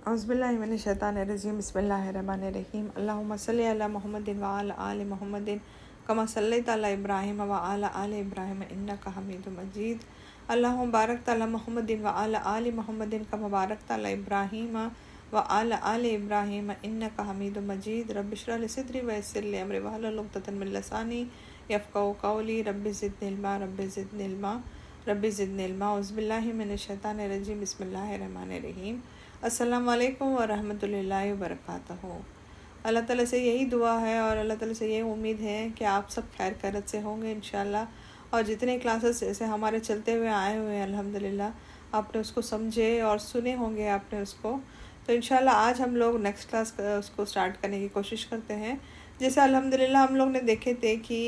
औज़ुबिल्लाहिमिनश्शैतानिर्रजीम बिस्मिल्लाहिर्रहमानिर्रहीम अल्लाहुम्मा सल्लि अला मुहम्मदिन व अला आलि मुहम्मदिन कमा सल्लैता अला इब्राहीम व अला आलि इब्राहीम इन्नका हमीदुम मजीद अल्लाहुम्मा बारिक अला मुहम्मदिन व अला आलि मुहम्मदिन कमा बारकता अला इब्राहीम व अला आलि इब्राहीम इन्नका हमीदुम मजीद रब्बि इश्रह लि सदरी व यस्सिर लि अमरी वहलुल उक़दतम मिन लिसानी यफ़क़हू क़ौली रब्बि ज़िदनी इल्मा रब्बि ज़िदनी इल्मा रब्बि ज़िदनी इल्मा औज़ुबिल्लाहिमिनश्शैतानिर्रजीम बिस्मिल्लाहिर्रहमानिर्रहीम अस्सलामु अलैकुम व रहमतुल्लाहि व बरकातहू। अल्लाह ताला से यही दुआ है और अल्लाह ताला से यही उम्मीद है कि आप सब खैर खैरत से होंगे इंशाल्लाह। और जितने क्लासेस ऐसे हमारे चलते हुए आए हुए हैं अल्हम्दुलिल्लाह आपने उसको समझे और सुने होंगे आपने उसको। तो इंशाल्लाह आज हम लोग नेक्स्ट क्लास उसको स्टार्ट करने की कोशिश करते हैं। जैसे अल्हम्दुलिल्लाह हम लोग ने देखे थे कि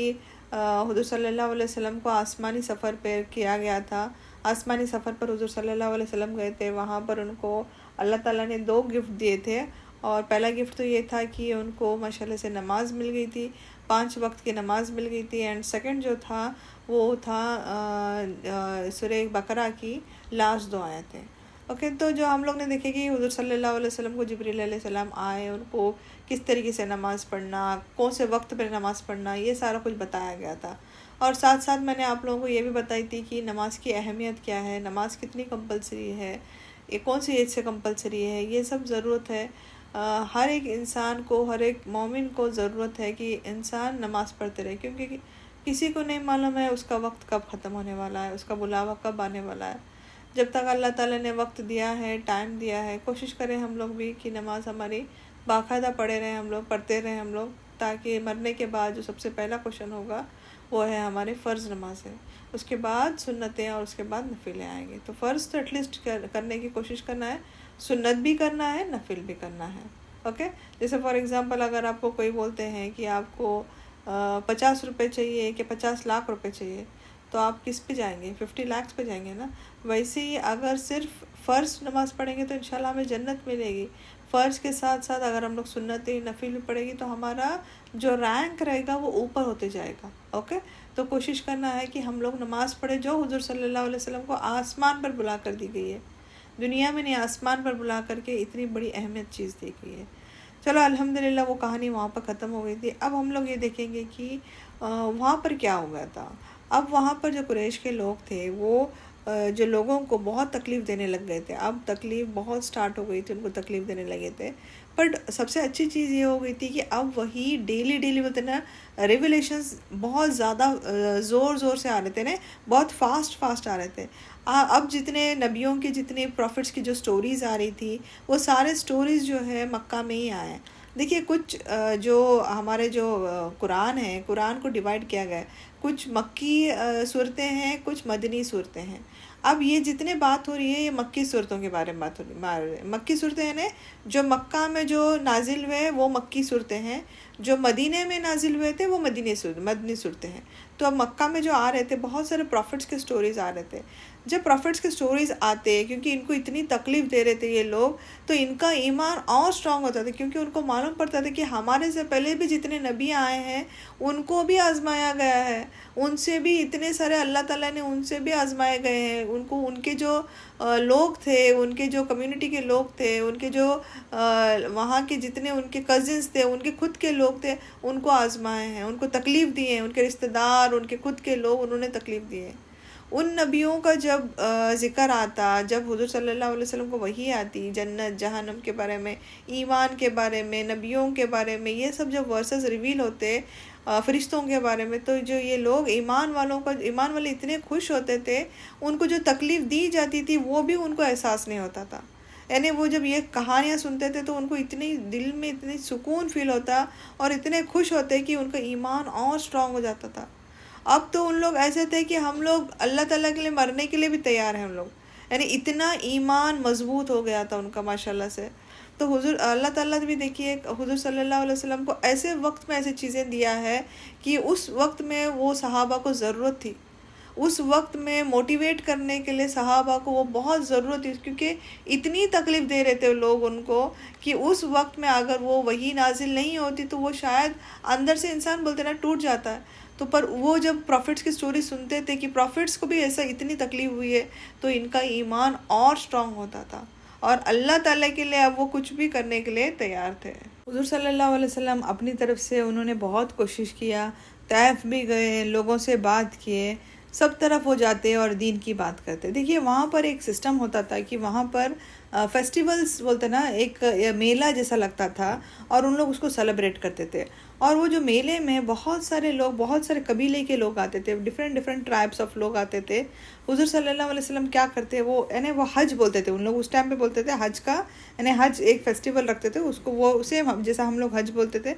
हुज़ूर सल्लल्लाहु अलैहि वसल्लम को आसमानी सफ़र पर किया गया था। आसमानी सफ़र पर हुज़ूर सल्लल्लाहु अलैहि वसल्लम गए थे। वहाँ पर उनको अल्लाह ताला ने 2 गिफ्ट दिए थे। और पहला गिफ्ट तो ये था कि उनको माशाल्लाह से नमाज मिल गई थी, 5 वक्त की नमाज मिल गई थी। एंड सेकंड जो था वो था सूरह बकरा की लास्ट 2 आयतें। ओके, तो जो हम लोग ने देखे कि हुज़ूर सल्लल्लाहु अलैहि वसल्लम को जिब्रील अलैहिस्सलाम आए, उनको किस तरीके से नमाज़ पढ़ना, कौन से वक्त पर नमाज़ पढ़ना, ये सारा कुछ बताया गया था। और साथ साथ मैंने आप लोगों को ये भी बताई थी कि नमाज की अहमियत क्या है, नमाज कितनी कंपलसरी है, ये कौन सी एज से कंपलसरी है, ये सब ज़रूरत है। हर एक इंसान को, हर एक मोमिन को ज़रूरत है कि इंसान नमाज़ पढ़ते रहे, क्योंकि किसी को नहीं मालूम है उसका वक्त कब ख़त्म होने वाला है, उसका बुलावा कब आने वाला है। जब तक अल्लाह ताला ने वक्त दिया है, टाइम दिया है, कोशिश करें हम लोग भी कि नमाज हमारी बाकायदा पढ़े रहें, हम लोग पढ़ते रहें हम लोग, ताकि मरने के बाद जो सबसे पहला क्वेश्चन होगा वो है हमारे फ़र्ज़ नमाज़ें, उसके बाद सुन्नतें और उसके बाद नफिलें आएंगे। तो फ़र्ज़ तो एटलीस्ट करने की कोशिश करना है, सुन्नत भी करना है, नफिल भी करना है। ओके, जैसे फॉर एग्ज़ाम्पल अगर आपको कोई बोलते हैं कि आपको 50 रुपये चाहिए कि 50 लाख रुपए चाहिए, तो आप किस पे जाएंगे? 50 लाख पे जाएंगे ना। वैसे ही अगर सिर्फ फ़र्ज़ नमाज़ पढ़ेंगे तो इंशाल्लाह हमें जन्नत मिलेगी। फ़र्ज़ के साथ साथ अगर हम लोग सुन्नतें नफिल भी पढ़ेंगे तो हमारा जो रैंक रहेगा वो ऊपर होते जाएगा। ओके, तो कोशिश करना है कि हम लोग नमाज़ पढ़े जो हुज़ूर सल्लल्लाहु अलैहि वसल्लम को आसमान पर बुला कर दी गई है, दुनिया में नहीं आसमान पर बुला करके इतनी बड़ी अहमियत चीज़ दी गई है। चलो अल्हम्दुलिल्लाह वो कहानी वहाँ पर ख़त्म हो गई थी। अब हम लोग ये देखेंगे कि वहाँ पर क्या हो गया था। अब वहाँ पर जो कुरैश के लोग थे वो जो लोगों को बहुत तकलीफ़ देने लग गए थे। अब तकलीफ़ बहुत स्टार्ट हो गई थी, उनको तकलीफ़ देने लगे थे। बट सबसे अच्छी चीज़ ये हो गई थी कि अब वही डेली बोलते ना रेवलेशंस बहुत ज़्यादा ज़ोर से आ रहे थे ना, बहुत फास्ट आ रहे थे। अब जितने नबियों की, जितने प्रॉफिट्स की जो स्टोरीज़ आ रही थी वो सारे स्टोरीज़ जो है मक्का में ही आए। देखिए कुछ जो हमारे जो कुरान है, कुरान को डिवाइड किया गया है, कुछ मक्की सूरतें हैं, कुछ मदनी सूरतें हैं। अब ये जितने बात हो रही है ये मक्की सूरतों के बारे में बात हो रही है। मक्की सूरतें हैं ना, जो मक्का में जो नाजिल हुए वो मक्की सूरतें हैं, जो मदीने में नाजिल हुए थे वो मदनी सूरतें हैं। तो अब मक्का में जो आ रहे थे बहुत सारे प्रॉफिट्स के स्टोरीज़ आ रहे थे। जब प्रॉफिट्स के स्टोरीज़ आते, क्योंकि इनको इतनी तकलीफ़ दे रहे थे ये लोग, तो इनका ईमान और स्ट्रांग होता था, क्योंकि उनको मालूम पड़ता था कि हमारे से पहले भी जितने नबी आए हैं उनको भी आजमाया गया है, उनसे भी इतने सारे अल्लाह ताला ने उनसे भी आजमाए गए हैं। उनको उनके जो लोग थे, उनके जो कम्युनिटी के लोग थे, उनके जो वहाँ के जितने उनके कज़िन्स थे, उनके खुद के लोग थे, उनको आजमाए हैं, उनको तकलीफ़ दी है, उनके रिश्तेदार, उनके खुद के लोग, उन्होंने तकलीफ़ दी है। उन नबियों का जब ज़िक्र आता, जब हुज़ूर सल्लल्लाहु अलैहि वसल्लम को वही आती जन्नत जहन्नम के बारे में, ईमान के बारे में, नबियों के बारे में, ये सब जब वर्सेस रिवील होते फ़रिश्तों के बारे में, तो जो ये लोग ईमान वाले इतने खुश होते थे, उनको जो तकलीफ़ दी जाती थी वो भी उनको एहसास नहीं होता था। यानी वो जब ये कहानियाँ सुनते थे तो उनको इतनी दिल में इतनी सुकून फ़ील होता और इतने खुश होते कि उनका ईमान और स्ट्रांग हो जाता था। अब तो उन लोग ऐसे थे कि हम लोग अल्लाह ताला के लिए मरने के लिए भी तैयार हैं हम लोग, यानी इतना ईमान मजबूत हो गया था उनका माशाल्लाह से। तो हुज़ूर अल्लाह ताला भी देखिए हुज़ूर सल्लल्लाहु अलैहि वसल्लम को ऐसे वक्त में ऐसी चीज़ें दिया है कि उस वक्त में वो सहाबा को ज़रूरत थी, उस वक्त में मोटिवेट करने के लिए सहाबा को वो बहुत ज़रूरत थी, क्योंकि इतनी तकलीफ़ दे रहे थे लोग उनको कि उस वक्त में अगर वो वही नाजिल नहीं होती तो वो शायद अंदर से इंसान बोलते ना टूट जाता है। तो पर वो जब प्रॉफिट्स की स्टोरी सुनते थे कि प्रॉफिट्स को भी ऐसा इतनी तकलीफ़ हुई है, तो इनका ईमान और स्ट्रांग होता था और अल्लाह ताला के लिए अब वो कुछ भी करने के लिए तैयार थे। हुज़ूर सल्लल्लाहु अलैहि वसल्लम अपनी तरफ से उन्होंने बहुत कोशिश किया, तैफ भी गए, लोगों से बात किए, सब तरफ वो जाते और दीन की बात करते। देखिए वहाँ पर एक सिस्टम होता था कि वहाँ पर फेस्टिवल्स बोलते ना, एक मेला जैसा लगता था और उन लोग उसको सेलिब्रेट करते थे। और वो जो मेले में बहुत सारे लोग, बहुत सारे कबीले के लोग आते थे, डिफरेंट डिफरेंट ट्राइब्स ऑफ लोग आते थे। हुज़ूर सल्लल्लाहु अलैहि वसल्लम क्या करते, वो यानी वो हज बोलते थे, उन लोग उस टाइम पे बोलते थे हज का, यानी हज एक फेस्टिवल रखते थे उसको, वो सेम जैसा हम लोग हज बोलते थे,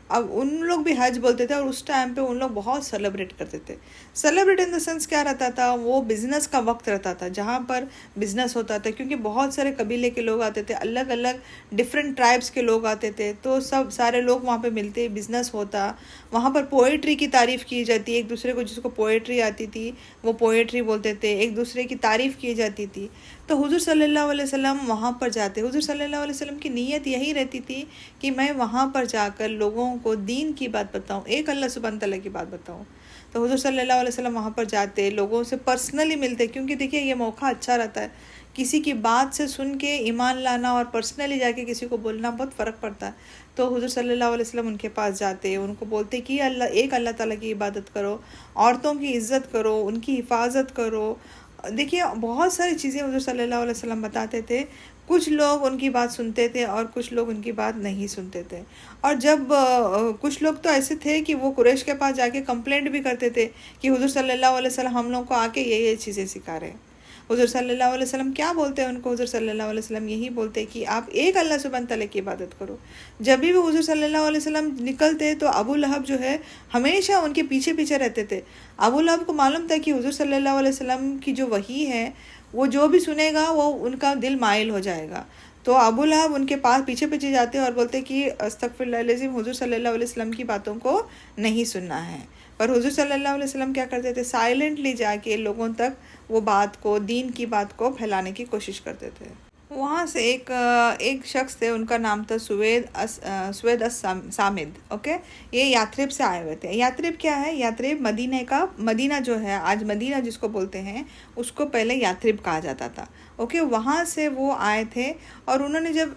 अब उन लोग भी हज बोलते थे। और उस टाइम पे उन लोग बहुत सेलिब्रेट करते थे। सेलिब्रेट इन द सेंस क्या रहता था, वो बिज़नेस का वक्त रहता था जहाँ पर बिज़नेस होता था, क्योंकि बहुत सारे कबीले के लोग आते थे, अलग अलग डिफरेंट ट्राइब्स के लोग आते थे, तो सब सारे लोग वहाँ पे मिलते, बिज़नेस होता। वहाँ पर पोएट्री की तारीफ़ की जाती, एक दूसरे को जिसको पोएट्री आती थी वो पोएट्री बोलते थे, एक दूसरे की तारीफ़ की जाती थी। तो हुज़ूर सल्लल्लाहु अलैहि वसल्लम वहाँ पर जाते। हुज़ूर सल्लल्लाहु अलैहि वसल्लम की नीयत यही रहती थी कि मैं वहाँ पर जाकर लोगों को दीन की बात बताऊँ, एक अल्लाह सुब्हान तआला की बात बताऊँ। तो हुज़ूर सल्लल्लाहु अलैहि वसल्लम वहाँ पर जाते, लोगों से पर्सनली मिलते, क्योंकि देखिए ये मौका अच्छा रहता है, किसी की बात से सुन के ईमान लाना और पर्सनली जाके किसी को बोलना बहुत फ़र्क पड़ता है। तो हुज़ूर सल्लल्लाहु अलैहि वसल्लम उनके पास जाते, उनको बोलते कि एक अल्लाह ताला की इबादत करो, औरतों की इज़्ज़त करो, उनकी हिफाजत करो। देखिए बहुत सारी चीज़ें हुज़ूर सल्लल्लाहु अलैहि वसल्लम बताते थे। कुछ लोग उनकी बात सुनते थे और कुछ लोग उनकी बात नहीं सुनते थे। और जब कुछ लोग तो ऐसे थे कि वो कुरैश के पास जाके कंप्लेंट भी करते थे कि हुज़ूर सल्लल्लाहु अलैहि वसल्लम हम लोग को आके ये चीज़ें सिखा रहे हैं। हुज़ूर सल्लल्लाहु अलैहि वसल्लम क्या बोलते हैं उनको, हुज़ूर सल्लल्लाहु अलैहि वसल्लम यही बोलते हैं कि आप एक अल्लाह सुब्हान तआला की इबादत करो। जब भी वो हुज़ूर सल्लल्लाहु अलैहि वसल्लम निकलते तो अबू लहब जो है हमेशा उनके पीछे पीछे रहते थे। अबू लहब को मालूम था कि हुज़ूर सल्लल्लाहु अलैहि वसल्लम की जो वही है वो जो भी सुनेगा वो उनका दिल माइल हो जाएगा। तो अबू लहब उनके पास पीछे पीछे जाते और बोलते कि अस्तगफिरुल्लाह अज़ीम, हुज़ूर सल्लल्लाहु अलैहि वसल्लम की बातों को नहीं सुनना है। पर हुज़ूर सल्लल्लाहु अलैहि वसल्लम क्या करते थे, साइलेंटली जाके लोगों तक वो बात को, दीन की बात को फैलाने की कोशिश करते थे। वहाँ से एक शख्स थे, उनका नाम था सुवेद सामिद। ओके, ये याथरिब से आए हुए थे। याथरिब क्या है, याथरिब मदीना जो है आज मदीना जिसको बोलते हैं, उसको पहले याथरिब कहा जाता था। ओके, वहाँ से वो आए थे और उन्होंने जब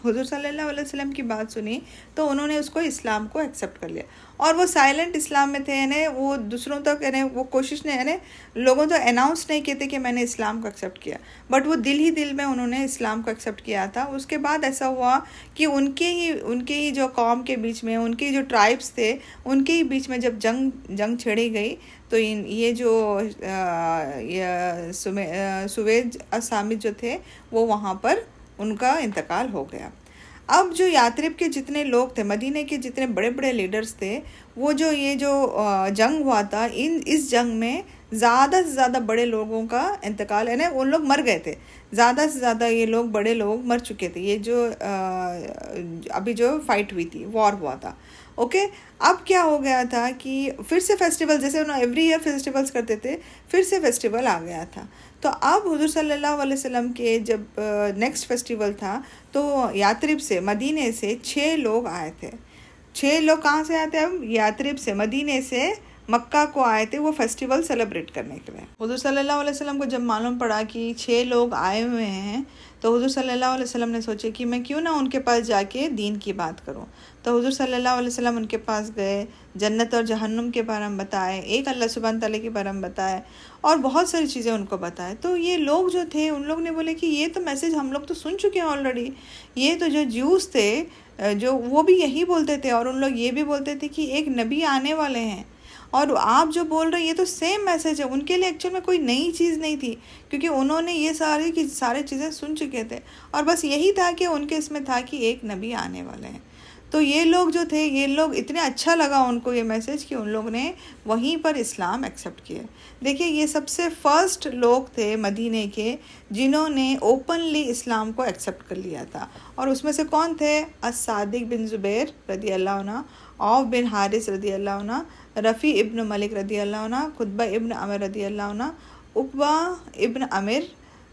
हुज़ूर सल्लल्लाहु अलैहि वसल्लम की बात सुनी तो उन्होंने उसको इस्लाम को एक्सेप्ट कर लिया। और वो साइलेंट इस्लाम में थे, यानी वो दूसरों तक, यानी वो कोशिश नहीं, यानी लोगों तक अनाउंस नहीं किए थे कि मैंने इस्लाम को एक्सेप्ट किया, बट वो दिल ही दिल में उन्होंने इस्लाम को एक्सेप्ट किया था। उसके बाद ऐसा हुआ कि उनके ही जो कौम के बीच में, उनके जो ट्राइब्स थे, उनके ही बीच में जब जंग छेड़ी गई तो ये जो सुवेद सामिद जो थे वो वहाँ पर उनका इंतकाल हो गया। अब जो याथरिब के जितने लोग थे, मदीने के जितने बड़े बड़े लीडर्स थे, वो जो जंग हुआ था, इस जंग में ज़्यादा से ज़्यादा बड़े लोगों का इंतकाल, यानी उन लोग मर गए थे, ज़्यादा से ज़्यादा ये लोग बड़े लोग मर चुके थे। ये जो अभी जो फाइट हुई थी, वॉर हुआ था। ओके, अब क्या हो गया था कि फिर से फेस्टिवल, जैसे उन्होंने एवरी ईयर फेस्टिवल्स करते थे, फिर से फेस्टिवल आ गया था। तो अब हुज़ूर सल्लल्लाहु अलैहि वसल्लम के जब नेक्स्ट फेस्टिवल था तो याथरिब से, मदीने से 6 लोग आए थे। 6 लोग कहाँ से आए थे, अब याथरिब से, मदीने से मक्का को आए थे वो फेस्टिवल सेलिब्रेट करने के लिए। हुज़ूर सल्लल्लाहु अलैहि वसल्लम को जब मालूम पड़ा कि 6 लोग आए हुए हैं तो हुज़ूर सल्लल्लाहु अलैहि वसल्लम ने सोचे कि मैं क्यों ना उनके पास जाके दीन की बात करूं। तो हुज़ूर सल्लल्लाहु अलैहि वसल्लम उनके पास गए, जन्नत और जहन्नुम के बारे में बताए, एक अल्लाह सुब्हान तआला के बारे में बताए और बहुत सारी चीज़ें उनको बताए। तो ये लोग जो थे, उन लोग ने बोले कि ये तो मैसेज हम लोग तो सुन चुके हैं ऑलरेडी। ये तो जो ज्यूज़ थे जो वो भी यही बोलते थे और उन लोग ये भी बोलते थे कि एक नबी आने वाले हैं, और आप जो बोल रहे हैं ये तो सेम मैसेज है। उनके लिए एक्चुअल में कोई नई चीज़ नहीं थी, क्योंकि उन्होंने ये सारी चीज़ें सुन चुके थे और बस यही था कि उनके इसमें था कि एक नबी आने वाले हैं। तो ये लोग जो थे, ये लोग इतने अच्छा लगा उनको ये मैसेज कि उन लोग ने वहीं पर इस्लाम एक्सेप्ट किया। देखिए, ये सबसे फर्स्ट लोग थे मदीने के जिन्होंने ओपनली इस्लाम को एक्सेप्ट कर लिया था। और उसमें से कौन थे, अस-सादिक बिन ज़ुबैर रदी अल्लाह अन्हु, औफ बिन हारिस रदी अल्लाह अन्हु, रफ़ी इब्न मलिक रदी अल्लाह अन्हु, खुतबा इब्न अमर रदी अल्लाह अन्हु, उक़बा इब्न अमिर,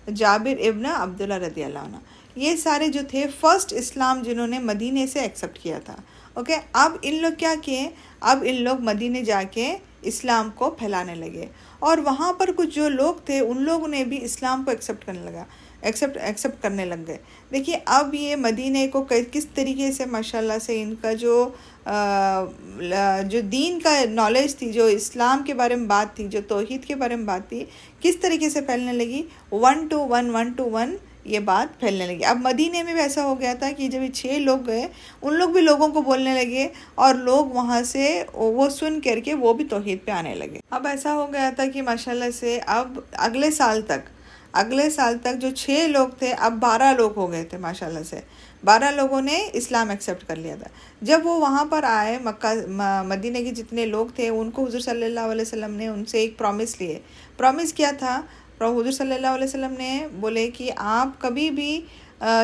जाबिर इब्न अब्दुल्ला रदी अल्लाह अन्हु। ये सारे जो थे फर्स्ट इस्लाम जिन्होंने मदीने से एक्सेप्ट किया था। ओके, अब इन लोग क्या किए, अब इन लोग मदीने जाके इस्लाम को फैलाने लगे और वहाँ पर कुछ जो लोग थे उन लोगों ने भी इस्लाम को एक्सेप्ट करने लगा। एक्सेप्ट करने लग गए। देखिए अब ये मदीने को किस तरीके से माशाल्लाह से इनका जो दीन का नॉलेज थी, जो इस्लाम के बारे में बात थी, जो तौहीद के बारे में बात थी, किस तरीके से फैलने लगी। 1 to 1 ये बात फैलने लगी। अब मदीने में भी ऐसा हो गया था कि जब ये 6 लोग गए, उन लोग भी लोगों को बोलने लगे और लोग वहाँ से वो सुन करके वो भी तौहीद पे आने लगे। अब ऐसा हो गया था कि माशाल्लाह से अब अगले साल तक जो 6 लोग थे अब 12 लोग हो गए थे माशाल्लाह से। 12 लोगों ने इस्लाम एक्सेप्ट कर लिया था। जब वो वहाँ पर आए, मदीने के जितने लोग थे उनको हुज़ूर सल्लल्लाहु अलैहि वसल्लम ने उनसे एक प्रॉमिस किया था। हुज़ूर सल्लल्लाहु अलैहि वसल्लम ने बोले कि आप कभी भी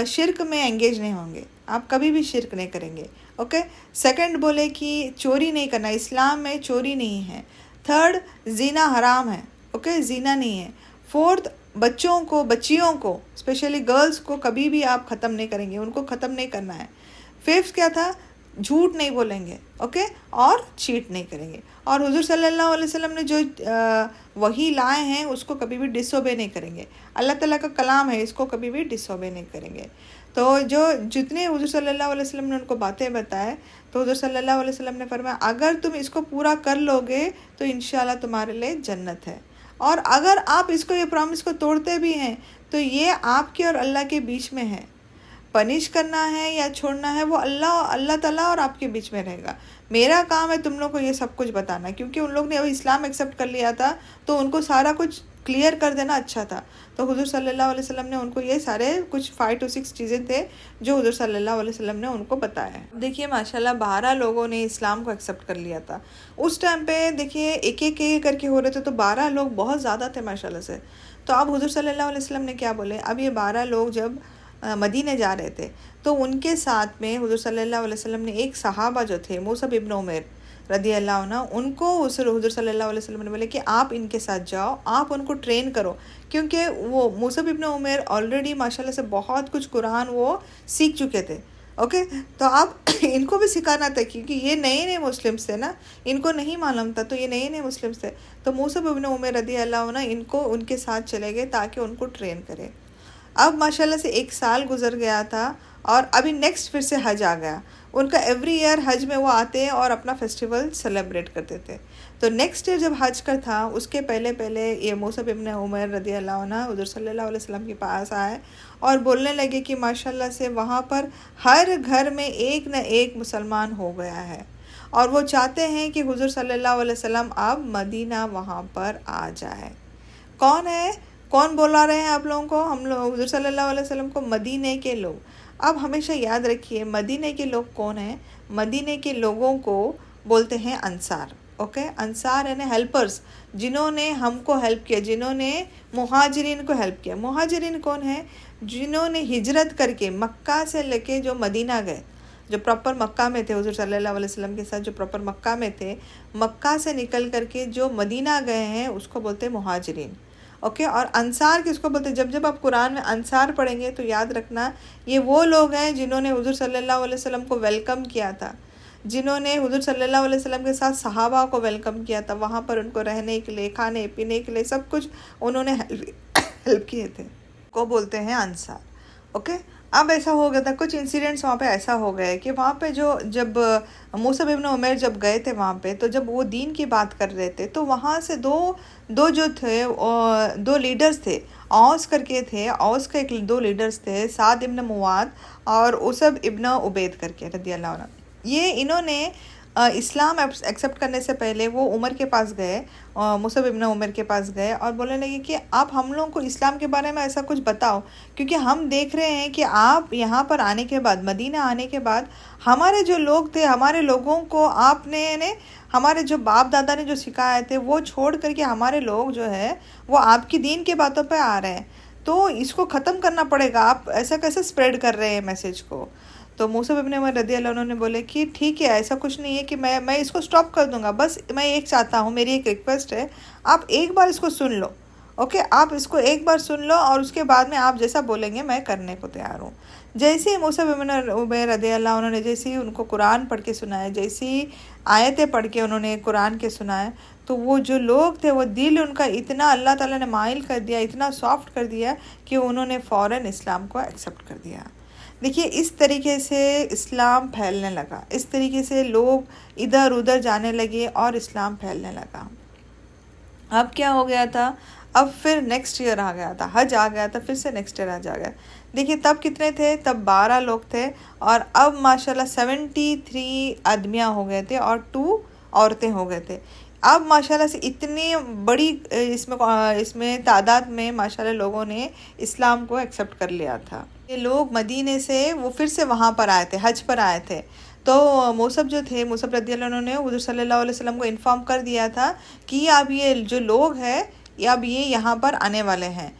शिर्क में एंगेज नहीं होंगे, आप कभी भी शिर्क नहीं करेंगे। ओके। सेकंड बोले कि चोरी नहीं करना, इस्लाम में चोरी नहीं है। थर्ड, जीना हराम है, ओके, जीना नहीं है। फोर्थ, बच्चियों को स्पेशली गर्ल्स को कभी भी आप ख़त्म नहीं करेंगे, उनको ख़त्म नहीं करना है। फिफ्थ क्या था, झूठ नहीं बोलेंगे, ओके, और चीट नहीं करेंगे। और हुज़ूर सल्लल्लाहु अलैहि वसल्लम ने जो वही लाए हैं उसको कभी भी डिसओबे नहीं करेंगे। अल्लाह ताला का कलाम है, इसको कभी भी डिसओबे नहीं करेंगे। तो जितने हुज़ूर सल्लल्लाहु अलैहि वसल्लम ने उनको बातें बताए, तो हुज़ूर सल्लल्लाहु अलैहि वसल्लम ने फरमाया अगर तुम इसको पूरा कर लोगे तो इंशाल्लाह तुम्हारे लिए जन्नत है। और अगर आप ये प्रॉमिस को तोड़ते भी हैं तो ये आपके और अल्लाह के बीच में है। पनिश करना है या छोड़ना है वो अल्लाह ताला और आपके बीच में रहेगा। मेरा काम है तुम लोग को ये सब कुछ बताना, क्योंकि उन लोग ने अभी इस्लाम एक्सेप्ट कर लिया था तो उनको सारा कुछ क्लियर कर देना अच्छा था। तो हुज़ूर सल्लल्लाहु अलैहि वसल्लम ने उनको ये सारे कुछ 5 to 6 चीज़ें थे जो हुज़ूर सल्लल्लाहु अलैहि वसल्लम ने उनको बताया। देखिए माशाल्लाह 12 लोगों ने इस्लाम को एक्सेप्ट कर लिया था। उस टाइम पे देखिए एक एक करके हो रहे थे, तो 12 लोग बहुत ज़्यादा थे माशाल्लाह से। तो अब हुज़ूर सल्लल्लाहु अलैहि वसल्लम ने क्या बोले, अब ये 12 लोग जब मदीने जा रहे थे तो उनके साथ में हुज़ूर सल्लल्लाहु अलैहि वसल्लम ने एक सहाबा जो थे मूसा इब्न उमैर रदी अल्लाह अन्हु, उनको हुज़ूर सल्लल्लाहु अलैहि वसल्लम ने बोले कि आप इनके साथ जाओ, आप उनको ट्रेन करो, क्योंकि वो मूसा इब्न उमैर ऑलरेडी माशाल्लाह से बहुत कुछ कुरान वो सीख चुके थे। ओके। तो आप इनको भी सिखाना था, क्योंकि ये नए मुस्लिम्स थे ना, इनको नहीं मालूम था, तो ये नए मुस्लिम्स थे। तो मूसा इब्न उमैर रदी अल्लाह अन्हु इनको उनके साथ चले गए ताकि उनको ट्रेन करें। अब माशाल्लाह से 1 साल गुजर गया था और अभी नेक्स्ट फिर से हज आ गया। उनका एवरी ईयर हज में वो आते और अपना फेस्टिवल सेलिब्रेट करते थे। तो नेक्स्ट ईयर जब हज का था उसके पहले ये मूसा इब्न उमैर रदी अल्लाह अन्हु हुज़ूर सल्लल्लाहु अलैहि वसल्लम के पास आए और बोलने लगे कि माशाल्लाह से वहाँ पर हर घर में एक न एक मुसलमान हो गया है और वो चाहते हैं कि हुज़ूर सल्लल्लाहु अलैहि वसल्लम अब मदीना वहाँ पर आ जाए। कौन बुला रहे हैं आप लोगों को? हम लोग हुज़ूर सल्लल्लाहु अलैहि वसल्लम को मदीने के लोग। अब हमेशा याद रखिए मदीने के लोग कौन हैं? मदीने के लोगों को बोलते हैं अंसार। ओके। अंसार यानी हेल्पर्स, जिन्होंने हमको हेल्प किया, जिन्होंने मुहाजिरीन को हेल्प किया। मुहाजिरीन कौन है? जिन्होंने हिजरत करके मक्का से लेके जो मदीना गए, जो प्रॉपर मक्का में थे हुज़ूर सल्लल्लाहु अलैहि वसल्लम के साथ, जो प्रॉपर मक्का में थे, मक्का से निकल करके जो मदीना गए हैं उसको बोलते हैं मुहाजिरीन। ओके। और अंसार किसको बोलते हैं? जब आप कुरान में अंसार पढ़ेंगे तो याद रखना ये वो लोग हैं जिन्होंने हुज़ूर सल्लल्लाहु अलैहि वसल्लम को वेलकम किया था, जिन्होंने हुज़ूर सल्लल्लाहु अलैहि वसल्लम के साथ सहाबा को वेलकम किया था, वहाँ पर उनको रहने के लिए, खाने पीने के लिए सब कुछ उन्होंने हेल्प किए थे, को बोलते हैं अंसार। ओके। अब ऐसा हो गया था, कुछ इंसिडेंट्स वहाँ पे ऐसा हो गए कि वहाँ पे जब मूसा इब्न उमैर जब गए थे वहाँ पे, तो जब वो दीन की बात कर रहे थे तो वहाँ से दो लीडर्स थे। औस करके थे, औस का 2 लीडर्स थे, साद इब्न मुआद और उसब इब्न उबैद करके रदी अल्लाह अन्हु। ये इन्होंने इस्लाम एक्सेप्ट करने से पहले वो उमर के पास गए, मूसा इब्न उमर के पास गए और बोलने लगे कि आप हम लोगों को इस्लाम के बारे में ऐसा कुछ बताओ, क्योंकि हम देख रहे हैं कि आप यहाँ पर आने के बाद, मदीना आने के बाद, हमारे जो लोग थे, हमारे लोगों को आपने हमारे जो बाप दादा ने जो सिखाए थे वो छोड़ करके हमारे लोग जो है वो आपकी दीन के बातों पे आ रहे हैं, तो इसको ख़त्म करना पड़ेगा। आप ऐसा कैसे स्प्रेड कर रहे हैं मैसेज को? तो मूसा इब्न उमैर रदी अल्लाह अन्हु ने बोले कि ठीक है, ऐसा कुछ नहीं है कि मैं इसको स्टॉप कर दूंगा, बस मैं एक चाहता हूँ, मेरी एक रिक्वेस्ट है, आप एक बार इसको सुन लो। ओके। आप इसको एक बार सुन लो और उसके बाद में आप जैसा बोलेंगे मैं करने को तैयार हूँ। जैसे ही मूसा इब्न उमैर रदी अल्लाह उन्होंने जैसे ही उनको कुरान पढ़ के सुनाया, जैसी आयतें पढ़ के उन्होंने कुरान के सुनाए, तो वो जो लोग थे वो दिल उनका इतना अल्लाह ताला ने माइल कर दिया, इतना सॉफ्ट कर दिया कि उन्होंने फ़ौरन इस्लाम को एक्सेप्ट कर दिया। देखिए इस तरीके से इस्लाम फैलने लगा, इस तरीके से लोग इधर उधर जाने लगे और इस्लाम फैलने लगा। अब क्या हो गया था, अब फिर नेक्स्ट ईयर आ गया था, हज आ गया था, फिर से नेक्स्ट ईयर हज आ गया। देखिए तब कितने थे, तब 12 लोग थे और अब माशाल्लाह 73 आदमियाँ हो गए थे और 2 औरतें हो गए थे। अब माशाल्लाह से इतनी बड़ी इसमें तादाद में माशाल्लाह लोगों ने इस्लाम को एक्सेप्ट कर लिया था। ये लोग मदीने से वो फिर से वहाँ पर आए थे, हज पर आए थे। तो मौसब जो थे, मौसब रदियल्लाहु अन्हु ने हुज़ूर सल्लल्लाहु अलैहि वसल्लम को इन्फॉर्म कर दिया था कि अब ये जो लोग हैं अब ये यहाँ पर आने वाले हैं,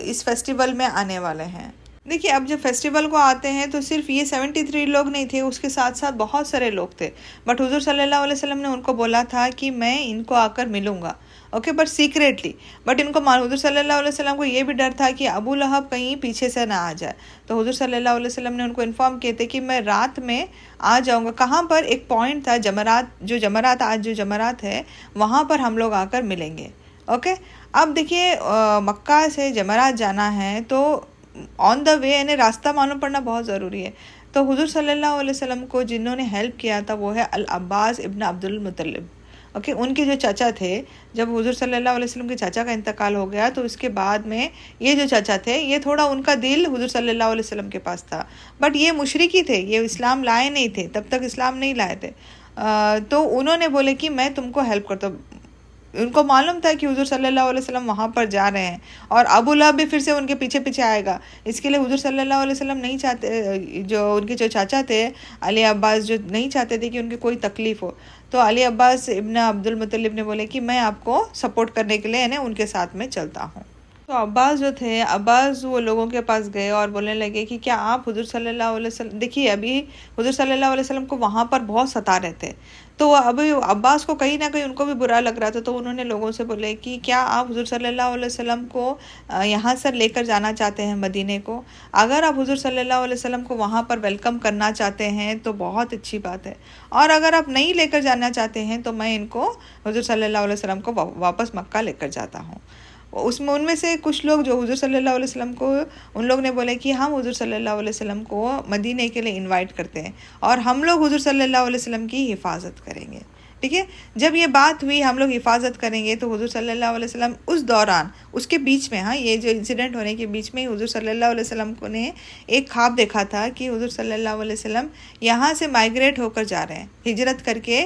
इस फेस्टिवल में आने वाले हैं। देखिए अब जब फेस्टिवल को आते हैं तो सिर्फ ये 73 लोग नहीं थे, उसके साथ साथ बहुत सारे लोग थे। बट हुज़ूर सल्लल्लाहु अलैहि वसल्लम ने उनको बोला था कि मैं इनको आकर मिलूँगा, ओके, बट सीक्रेटली। बट इनको हुज़ूर सल्लल्लाहु अलैहि वसल्लम को ये भी डर था कि अबू लहब कहीं पीछे से ना आ जाए। तो हुज़ूर सल्लल्लाहु अलैहि वसल्लम ने उनको इन्फॉर्म किए थे कि मैं रात में आ जाऊँगा। कहाँ पर, एक पॉइंट था जमरात, आज जो जमरात है वहाँ पर हम लोग आकर मिलेंगे, ओके। अब देखिए मक्का से जमरात जाना है तो ऑन द वे यानी रास्ता मालूम पड़ना बहुत ज़रूरी है। तो हुज़ूर सल्लल्लाहु अलैहि वसल्लम को जिन्होंने हेल्प किया था वो है अल अब्बास इब्न अब्दुल मुत्तलिब, ओके। उनके जो चाचा थे, जब हुज़ूर सल्लल्लाहु अलैहि वसल्लम के चाचा का इंतकाल हो गया तो उसके बाद में ये जो चाचा थे ये थोड़ा उनका दिल हुज़ूर सल्लल्लाहु अलैहि वसल्लम के पास था। बट ये मुशरिकी थे, ये इस्लाम लाए नहीं थे, तब तक इस्लाम नहीं लाए थे। तो उन्होंने बोले कि मैं तुमको हेल्प करता हूँ। उनको मालूम था कि हुज़ूर सल्लल्लाहु अलैहि वसल्लम वहाँ पर जा रहे हैं और अबू लहब भी फिर से उनके पीछे पीछे आएगा। इसके लिए हुज़ूर सल्लल्लाहु अलैहि वसल्लम नहीं चाहते, जो उनके जो चाचा थे अली अब्बास, जो नहीं चाहते थे कि उनकी कोई तकलीफ़ हो। तो अली अब्बास इब्न अब्दुल मुत्तलिब ने बोले कि मैं आपको सपोर्ट करने के लिए उनके साथ में चलता हूँ। तो अब्बास जो थे, अब्बास वो लोगों के पास गए और बोलने लगे कि क्या आप हुज़ूर सल्लल्लाहु अलैहि वसल्लम, देखिए अभी हुज़ूर सल्लल्लाहु अलैहि वसल्लम को वहाँ पर बहुत सता रहे थे। तो अभी अब्बास को कहीं ना कहीं उनको भी बुरा लग रहा था। तो उन्होंने लोगों से बोले कि क्या आप हुज़ूर सल्लल्लाहु अलैहि वसल्लम को यहाँ से लेकर जाना चाहते हैं मदीने को? अगर आप हुज़ूर सल्लल्लाहु अलैहि वसल्लम को वहाँ पर वेलकम करना चाहते हैं तो बहुत अच्छी बात है, और अगर आप नहीं लेकर जाना चाहते हैं तो मैं इनको हुज़ूर सल्लल्लाहु अलैहि वसल्लम को वापस मक्का लेकर जाता हूँ। उनमें से कुछ लोग जो हुज़ूर सल्लल्लाहु अलैहि वसल्लम को, उन लोग ने बोले कि हम हुज़ूर सल्लल्लाहु अलैहि वसल्लम को मदीने के लिए इनवाइट करते हैं और हम लोग हुज़ूर सल्लल्लाहु अलैहि वसल्लम की हिफाजत करेंगे। ठीक है, जब ये बात हुई हम लोग हिफाजत करेंगे तो हुज़ूर सल्लल्लाहु अलैहि वसल्लम उस दौरान, उसके बीच में, हाँ, ये जो इंसिडेंट होने के बीच में हुज़ूर सल्लल्लाहु अलैहि वसल्लम को ने एक ख्वाब देखा था कि हुज़ूर सल्लल्लाहु अलैहि वसल्लम यहाँ से माइग्रेट होकर जा रहे हैं, हिजरत करके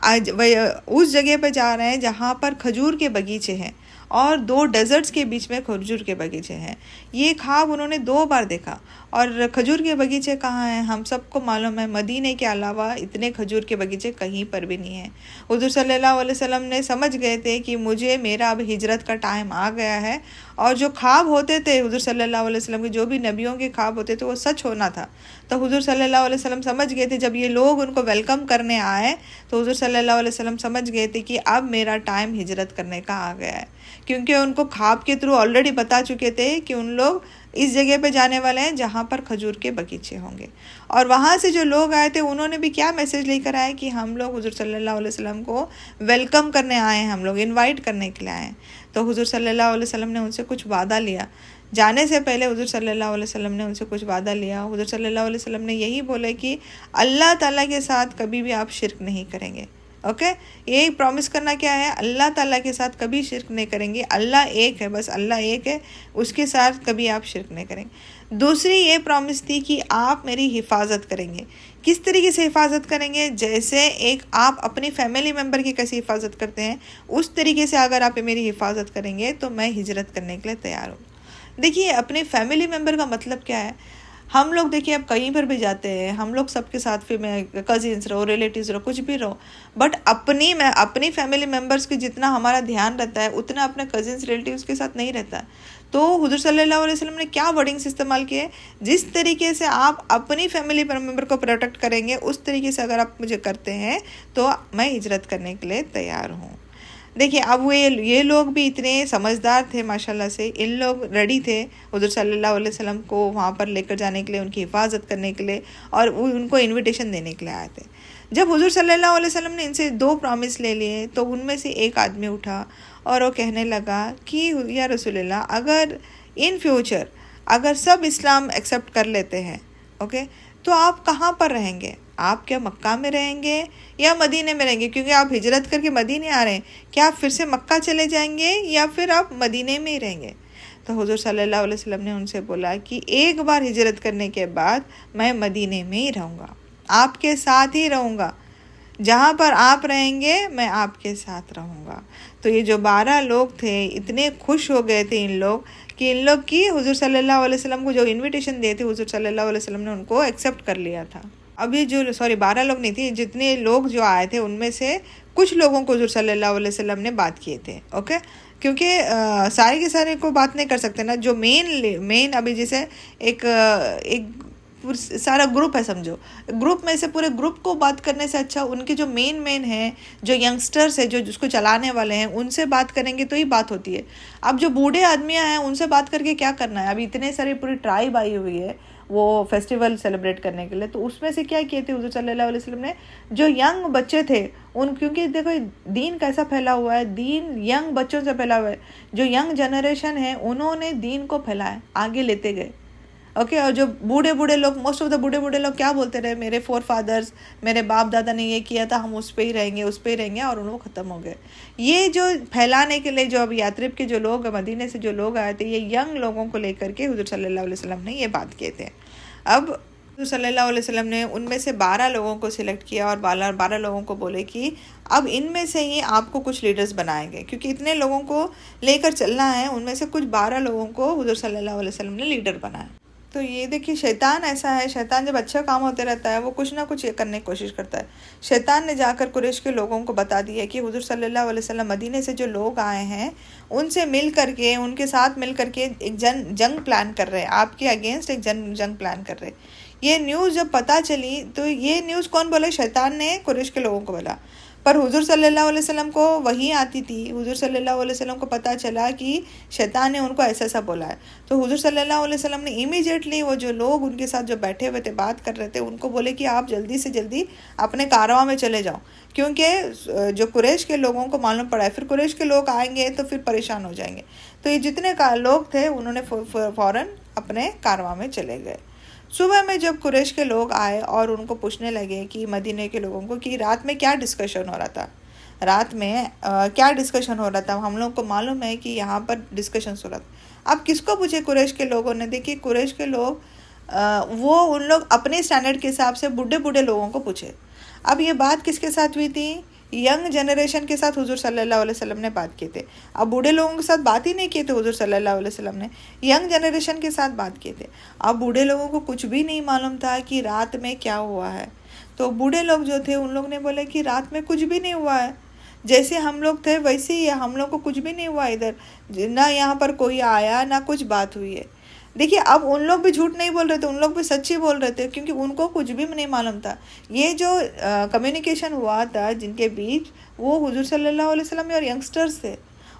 आज उस जगह पर जा रहे हैं जहाँ पर खजूर के बगीचे हैं और 2 डेजर्ट्स के बीच में खजूर के बगीचे हैं। ये ख्वाब उन्होंने 2 बार देखा। और खजूर के बगीचे कहाँ हैं? हम सबको मालूम है मदीने के अलावा इतने खजूर के बगीचे कहीं पर भी नहीं हैं। हुज़ूर सल्लल्लाहु अलैहि वसल्लम ने समझ गए थे कि मुझे, मेरा अब हिजरत का टाइम आ गया है, और जो ख्वाब होते थे हुज़ूर सल्लल्लाहु अलैहि वसल्लम के, जो भी नबियों के ख्वाब होते थे वो सच होना था। तो हुज़ूर सल्लल्लाहु अलैहि वसल्लम समझ गए थे, जब ये लोग उनको वेलकम करने आए तो हुज़ूर सल्लल्लाहु अलैहि वसल्लम समझ गए थे कि अब मेरा टाइम हिजरत करने का आ गया है, क्योंकि उनको ख्वाब के थ्रू ऑलरेडी बता चुके थे कि उन लोग इस जगह पे जाने वाले हैं जहाँ पर खजूर के बगीचे होंगे। और वहाँ से जो लोग आए थे उन्होंने भी क्या मैसेज लेकर आए कि हम लोग हुज़ूर सल्लल्लाहु अलैहि वसल्लम को वेलकम करने आए हैं, हम लोग इनवाइट करने के लिए आए हैं। तो हुज़ूर सल्लल्लाहु अलैहि वसल्लम ने उनसे कुछ वादा लिया। जाने से पहले हुज़ूर सल्लल्लाहु अलैहि वसल्लम ने उनसे कुछ वादा लिया। हुज़ूर सल्लल्लाहु अलैहि वसल्लम ने यही बोले कि अल्लाह ताला के साथ कभी भी आप शिर्क नहीं करेंगे। ओके, ये प्रॉमिस करना क्या है? अल्लाह ताला के साथ कभी शिर्क नहीं करेंगे। अल्लाह एक है, बस अल्लाह एक है, उसके साथ कभी आप शिर्क नहीं करेंगे। दूसरी ये प्रॉमिस थी कि आप मेरी हिफाजत करेंगे। किस तरीके से हिफाजत करेंगे? जैसे एक आप अपनी फैमिली मेम्बर की कैसी हिफाजत करते हैं, उस तरीके से अगर आप मेरी हिफाजत करेंगे तो मैं हिजरत करने के लिए तैयार हूँ। देखिए, अपने फैमिली मेम्बर का मतलब क्या है? हम लोग देखिए अब कहीं पर भी जाते हैं, हम लोग सबके साथ, फिर मैं कजिन्स रहो, रिलेटिव्स रहो, कुछ भी रहो, बट अपनी फैमिली मेम्बर्स की जितना हमारा ध्यान रहता है उतना अपने कजिन्स रिलेटिव्स के साथ नहीं रहता है। तो हुज़ूर सल्लल्लाहु अलैहि वसल्लम ने क्या वर्डिंग्स इस्तेमाल किए? जिस तरीके से आप अपनी फैमिली मेम्बर को प्रोटेक्ट करेंगे उस तरीके से अगर आप मुझे करते हैं तो मैं हिजरत करने के लिए तैयार हूँ। देखिए अब ये लोग भी इतने समझदार थे माशाल्लाह से, इन लोग रेडी थे हुज़ूर सल्लल्लाहु अलैहि वसल्लम को वहाँ पर लेकर जाने के लिए, उनकी हिफाजत करने के लिए, और उनको इनविटेशन देने के लिए आए थे। जब हुज़ूर सल्लल्लाहु अलैहि वसल्लम ने इनसे 2 प्रॉमिस ले लिए तो उनमें से एक आदमी उठा और वो कहने लगा कि या रसूलल्लाह, अगर इन फ्यूचर अगर सब इस्लाम एक्सेप्ट कर लेते हैं, ओके, तो आप कहाँ पर रहेंगे? आप क्या मक्का में रहेंगे या मदीने में रहेंगे? क्योंकि आप हिजरत करके मदीने आ रहे हैं, क्या आप फिर से मक्का चले जाएंगे या फिर आप मदीने में ही रहेंगे? तो हुज़ूर सल्लल्लाहु अलैहि वसल्लम ने उनसे बोला कि एक बार हिजरत करने के बाद मैं मदीने में ही रहूँगा, आपके साथ ही रहूँगा, जहाँ पर आप रहेंगे मैं आपके साथ रहूँगा। तो ये जो 12 लोग थे इतने खुश हो गए थे इन लोग कि इन लोग की हुज़ूर सल्लल्लाहु अलैहि वसल्लम को जो इनविटेशन दिए थे हुज़ूर सल्लल्लाहु अलैहि वसल्लम ने उनको एक्सेप्ट कर लिया था। अब ये जो 12 लोग नहीं थे, जितने लोग जो आए थे उनमें से कुछ लोगों को हुज़ूर सल्लल्लाहु अलैहि वसल्लम ने बात किए थे, ओके, क्योंकि सारे के सारे को बात नहीं कर सकते ना। जो मेन अभी जैसे एक सारा ग्रुप है, समझो, ग्रुप में से पूरे ग्रुप को बात करने से अच्छा उनके जो मेन हैं, जो यंगस्टर्स है, जो जिसको चलाने वाले हैं, उनसे बात करेंगे तो ही बात होती है। अब जो बूढ़े आदमियां हैं उनसे बात करके क्या करना है? अभी इतने सारी पूरी ट्राइब आई हुई है वो फेस्टिवल सेलिब्रेट करने के लिए, तो उसमें से क्या किए थे हुज़ूर सल्लल्लाहु अलैहि वसल्लम ने? जो यंग बच्चे थे क्योंकि देखो दीन कैसा फैला हुआ है, दीन यंग बच्चों से फैला हुआ है। जो यंग जनरेशन है उन्होंने दीन को फैलाया, आगे लेते गए, ओके। और जो बूढ़े लोग, मोस्ट ऑफ द बूढ़े लोग क्या बोलते रहे? मेरे फोरफादर्स, मेरे बाप दादा ने ये किया था, हम उस पर ही रहेंगे, और उन वो ख़त्म हो गए। ये जो फैलाने के लिए जो अब यात्रिब के जो लोग मदीने से जो लोग आए थे, ये यंग लोगों को लेकर के हुज़ूर सल्लल्लाहु अलैहि वसल्लम ने ये बात किए थे। अब हुज़ूर सल्लल्लाहु अलैहि वसल्लम ने उनमें से 12 लोगों को सिलेक्ट किया और 12 लोगों को बोले कि अब इनमें से ही आपको कुछ लीडर्स बनाएंगे, क्योंकि इतने लोगों को लेकर चलना है। उनमें से कुछ 12 लोगों को हुज़ूर सल्लल्लाहु अलैहि वसल्लम ने लीडर बनाया। तो ये देखिए, शैतान ऐसा है, शैतान जब अच्छा काम होते रहता है वो कुछ ना कुछ करने की कोशिश करता है। शैतान ने जाकर कुरैश के लोगों को बता दिया कि हुज़ूर सल्लल्लाहु अलैहि वसल्लम मदीने से जो लोग आए हैं उनसे मिल करके, उनके साथ मिल करके एक जंग प्लान कर रहे हैं, आपके अगेंस्ट एक जंग प्लान कर रहे हैं। ये न्यूज़ जब पता चली तो ये न्यूज़ कौन बोले? शैतान ने कुरैश के लोगों को बोला। पर हुज़ूर सल्लल्लाहु अलैहि वसल्लम को वही आती थी। हुज़ूर सल्लल्लाहु अलैहि वसल्लम को पता चला कि शैतान ने उनको ऐसा बोला है। तो हुज़ूर सल्लल्लाहु अलैहि वसल्लम ने इमीडिएटली वो जो लोग उनके साथ जो बैठे हुए थे, बात कर रहे थे, उनको बोले कि आप जल्दी से जल्दी अपने कारवां में चले जाओ, क्योंकि जो कुरैश के लोगों को मालूम पड़ा है फिर कुरैश के लोग आएंगे तो फिर परेशान हो जाएंगे। तो ये जितने लोग थे उन्होंने फ़ौरन अपने कारवां में चले गए। सुबह में जब कुरैश के लोग आए और उनको पूछने लगे कि मदीने के लोगों को कि रात में क्या डिस्कशन हो रहा था, रात में क्या डिस्कशन हो रहा था, हम लोग को मालूम है कि यहाँ पर डिस्कशन हो रहा था। अब किसको पूछे? कुरैश के लोगों ने। देखिए, कुरैश के लोग वो उन लोग अपने स्टैंडर्ड के हिसाब से बूढ़े लोगों को पूछे। अब ये बात किसके साथ हुई थी? यंग जनरेशन के साथ हुज़ूर सल्लल्लाहु अलैहि वसल्लम ने बात किए थे। अब बूढ़े लोगों के साथ बात ही नहीं किए थे हुज़ूर सल्लल्लाहु अलैहि वसल्लम ने, यंग जनरेशन के साथ बात किए थे। अब बूढ़े लोगों को कुछ भी नहीं मालूम था कि रात में क्या हुआ है। तो बूढ़े लोग जो थे उन लोग ने बोले कि रात में कुछ भी नहीं हुआ है, जैसे हम लोग थे वैसे ही है, हम लोग को कुछ भी नहीं हुआ इधर, ना यहाँ पर कोई आया ना कुछ बात हुई है। देखिए, अब उन लोग भी झूठ नहीं बोल रहे थे, उन लोग भी सच्ची बोल रहे थे, क्योंकि उनको कुछ भी नहीं मालूम था। ये जो कम्युनिकेशन हुआ था जिनके बीच, वो हुज़ूर सल्लल्लाहु अलैहि वसल्लम और यंगस्टर्स थे,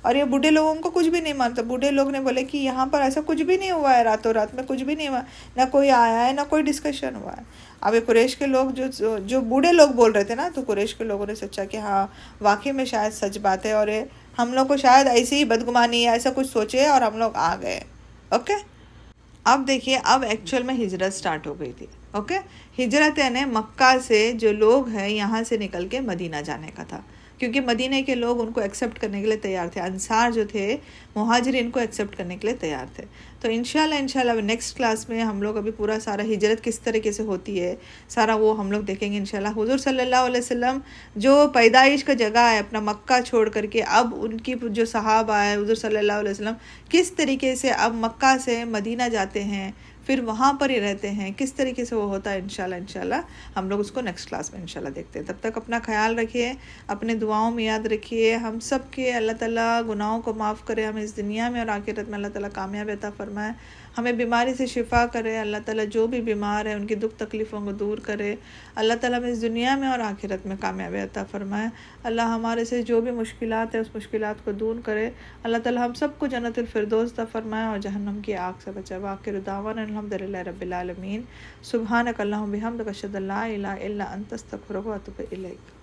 और ये बूढ़े लोगों को कुछ भी नहीं मालूम था। बूढ़े लोग ने बोले कि यहाँ पर ऐसा कुछ भी नहीं हुआ है, रातों रात में कुछ भी नहीं हुआ, ना कोई आया है ना कोई डिस्कशन हुआ है। अब ये कुरैश के लोग जो बूढ़े लोग बोल रहे थे ना, तो कुरैश के लोगों ने सोचा कि हाँ वाकई में शायद सच बात है, और ये हम लोग को शायद ऐसी ही बदगुमानी है, ऐसा कुछ सोचे और हम लोग आ गए। ओके, अब देखिए, अब एक्चुअल में हिजरत स्टार्ट हो गई थी। ओके, हिजरत यानी मक्का से जो लोग हैं यहाँ से निकल के मदीना जाने का था, क्योंकि मदीने के लोग उनको एक्सेप्ट करने के लिए तैयार थे। अंसार जो थे, मुहाजिरीन को एक्सेप्ट करने के लिए तैयार थे। तो इंशाल्लाह नेक्स्ट क्लास में हम लोग अभी पूरा सारा हिजरत किस तरीके से होती है सारा वो हम लोग देखेंगे इंशाल्लाह। हुज़ूर सल्लल्लाहु अलैहि वसल्लम जो पैदाइश का जगह है अपना मक्का छोड़ करके, अब उनकी जो सहाबा है हुज़ूर सल्लल्लाहु अलैहि वसल्लम किस तरीके से अब मक्का से मदीना जाते हैं, फिर वहाँ पर ही रहते हैं, किस तरीके से वो होता है इंशाल्लाह हम लोग उसको नेक्स्ट क्लास में इंशाल्लाह देखते हैं। तब तक अपना ख्याल रखिए, अपने दुआओं में याद रखिए। हम सब के अल्लाह ताला गुनाहों को माफ़ करे, हमें इस दुनिया में और आखिरत में अल्लाह ताला कामयाबी अता फरमाए, हमें बीमारी से शिफ़ा करे। अल्लाह ताला जो भी बीमार है उनकी दुख तकलीफ़ों को दूर करे। अल्लाह ताला हमें इस दुनिया में और आखिरत में कामयाबी अता फरमाए। अल्लाह हमारे से जो भी मुश्किलात है उस मुश्किलात को दूर करे। अल्लाह ताला हम सबको जन्नतुल फिरदौस अता फरमाए और जहन्नम की आग से बचाए। आखिर दावाना अल्हम्दुलिल्लाहि रब्बिल आलमीन। सुब्हानक अल्लाहुम्मा बिहम्दिका अशहदु अल्ला इलाहा इल्ला अंता अस्तगफिरुका व अतूबु इलैक।